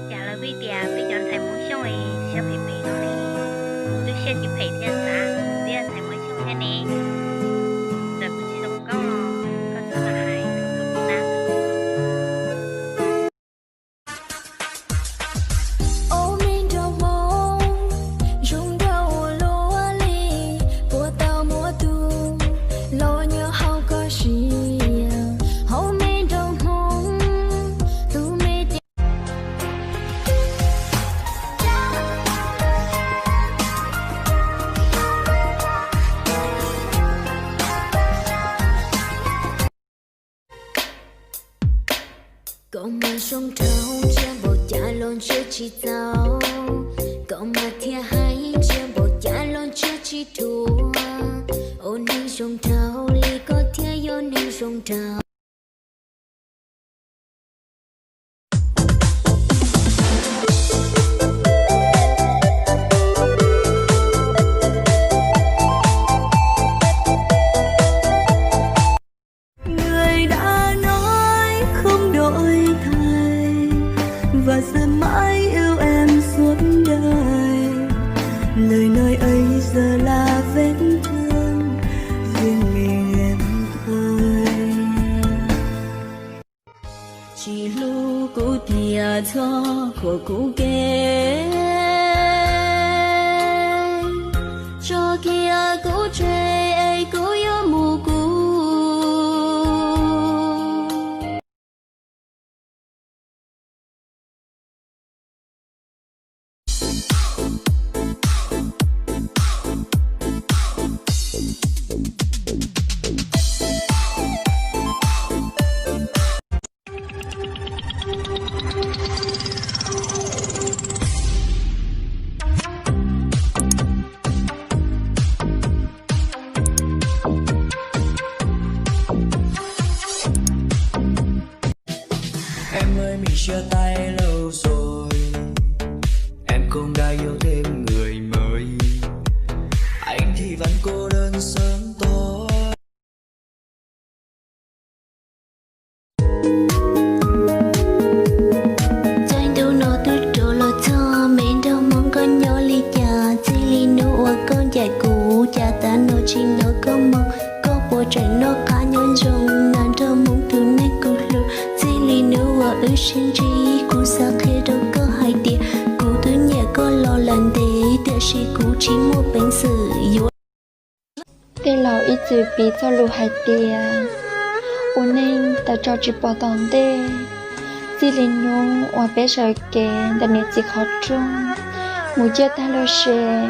trả lời với địa bây giờ thầy muốn xong rồi sẽ phải bị nó đi tôi sẽ chỉ phải thiên xã bây giờ thầy muốn xong thế này giờ tôi chỉ dùng câu có rất là hay thuộc thuộc nam cậu mà sông trâu chiếm bộ cha lon chưa chi tao cậu mà thia hay chiếm bộ cha lon chưa chi thua ôn ninh sông trâu li có thia ôn ninh sông trâu và sẽ mãi yêu em suốt đời. Lời nói ấy giờ là vết thương riêng mình em thôi. chỉ lu cố tia cho của cố kê cho kia cố chơi cố yêu mù cố Em ơi mình chia tay lâu rồi, em cũng đã yêu thêm người mới, anh thì vẫn cô đơn sớm tối. Danh đâu nó tự trổ lo cho mình đâu mong con nhỏ ly cha chỉ ly nụ con dài cũ cha ta nó chỉ nó có mong có bộ tranh nó cá nhân rồng nàng đâu mong từ nay cô lu chỉ ly nụ ư sinh trí cô xa khi đâu có hai tia cô thứ nhà có lo lần để để chỉ cô chỉ mua bánh sự yếu tê lò ít chữ bí cho lù hai tia u nên ta cho chỉ bỏ tòn tê chỉ linh nung và bé sợi kề đã nên chỉ khó chung mùi chơi ta lo xe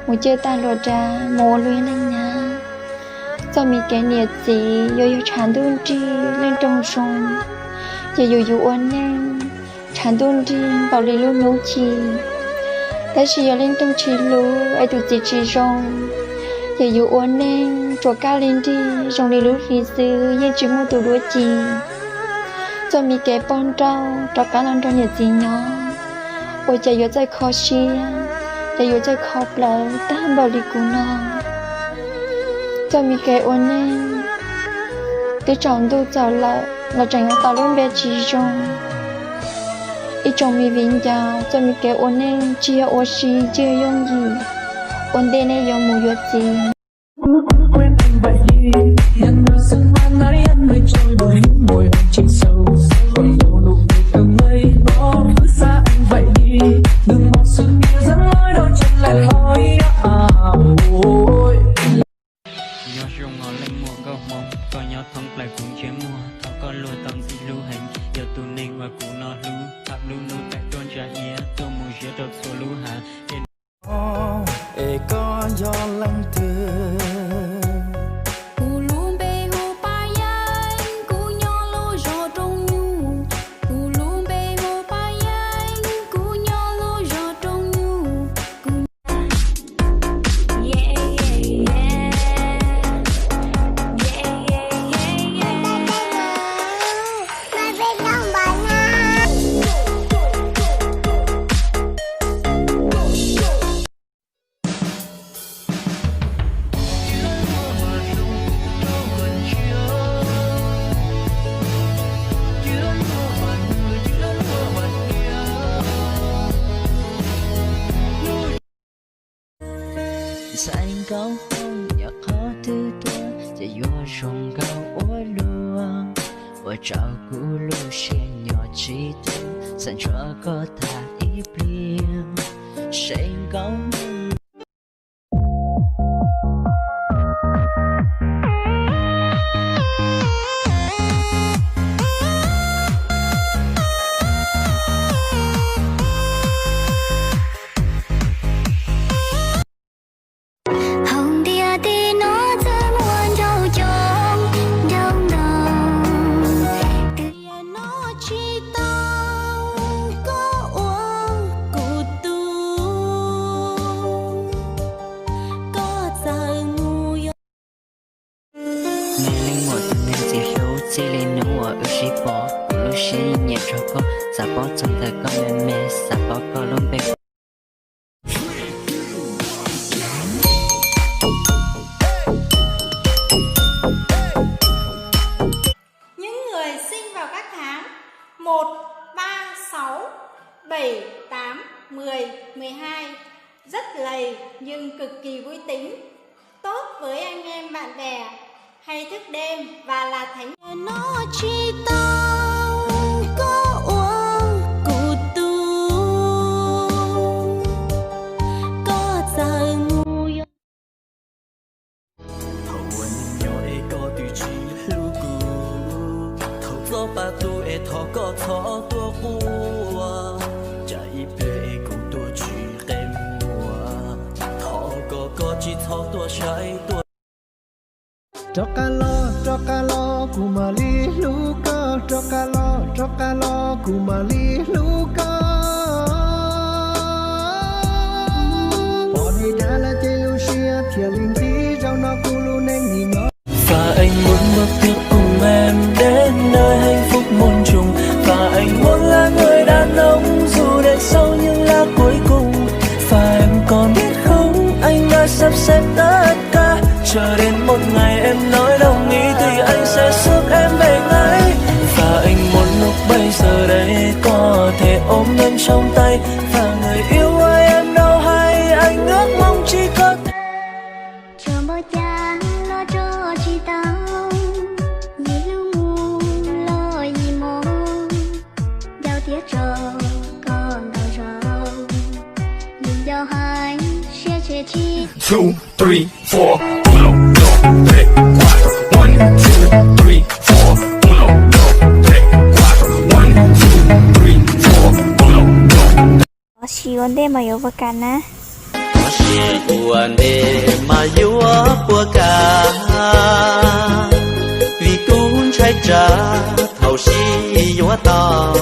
mùi chơi ta lo ra mồ lui lên nhà cho mi cái nhiệt gì yo yo chán đun chi lên trong sông giờ yo yo uốn nên chán đun chi bảo đi luôn nấu chi ta chỉ yo lên trong chi lu ai tụi chỉ rong giờ yo uốn nên chuột cao lên đi rong đi lúc khi xưa yên chỉ mua tụi đuôi chi cho mi cái bon trâu trâu cá non trong nhiệt gì nhỏ ôi giờ yo chơi khó chi giờ yo chơi khó lỡ ta không bảo đi cùng nó cho mi cái ôn nên tôi chọn tôi trở lại là chẳng có tao luôn bé chỉ trong ít trong mi viên giàu cho mi cái ôn nên chia ô xí chia用gì ôn đây này dùng mùi yuột gì Quên anh vậy đi, em nói sương mai nói em mới trôi bởi những môi hôn chìm sâu. Còn đâu nụ cười từng mây bỏ cứ xa anh vậy đi, đừng mong sương kia dẫn lối đôi chân lại lối ôi. Nhỏ rung ngõ lên mùa gấu mông, có nhỏ thông lại cũng chế mùa, thọ có lùa tâm gì lưu hành, giờ tu nên và cụ nó lưu, tháp lưu nụ tại tôn trả ia, tô mùi chế đột số lưu hạ. Ê có gió lăng thương 高峰要好得多，在月中高我路啊，我照顾路线要记得，三车个他一边，谁高梦。Sa bỏ trong tay con mẹ sa bỏ con luôn bên. Những người sinh vào các tháng 1, 3, 6, 7, 8, 10, 12 rất lầy nhưng cực kỳ vui tính, tốt với anh em bạn bè, hay thức đêm và là thánh. Nó chỉ tao có uống cụ tu, có giờ ngu yo. Thầu quân nhỏ ấy có từ chỉ lưu cũ, thầu gió ba tu ấy thọ có thọ tua bùa, chạy về cũng tua chỉ kèm mùa, thọ có chỉ thọ tua trái tua. Chokalo kumali luka, chokalo kumali luka. Bỏ đi đã là chơi lưu xia, thìa linh tí rau nó cu lu nên nhìn nó. Và anh muốn bước tiếp cùng em đến nơi hạnh phúc muôn trùng. Và anh muốn là người đàn ông dù để sau nhưng là cuối cùng. Và em còn biết không, anh đã sắp xếp tất cả, chờ đến một ngày em nói đồng ý thì anh sẽ giúp em về ngay. Và anh muốn lúc bây giờ đây có thể ôm em trong tay, và người yêu ơi em đâu hay, anh ước mong chỉ có thể. Trường bao cha lo cho chị tao, vì lưu ngu lo gì mô, giao tiết trờ còn đau rầu, nhưng giao hai sẽ chế chi. 2, 3, 4, 1, 2, 3, 4, 1, 2, 3, 4, 1, 2, 3, 4. 喜欢的嘛有不干呢？ Buồn để mà yêu của cả, vì cũng trái trả thầu xí yêu tao.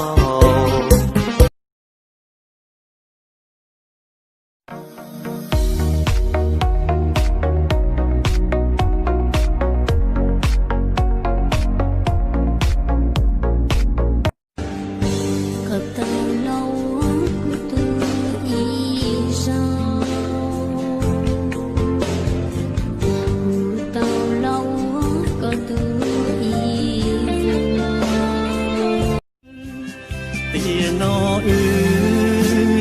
Tia nó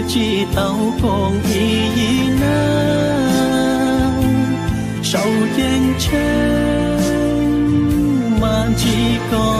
chỉ tao còn ý nào sau chiến tranh mà chỉ còn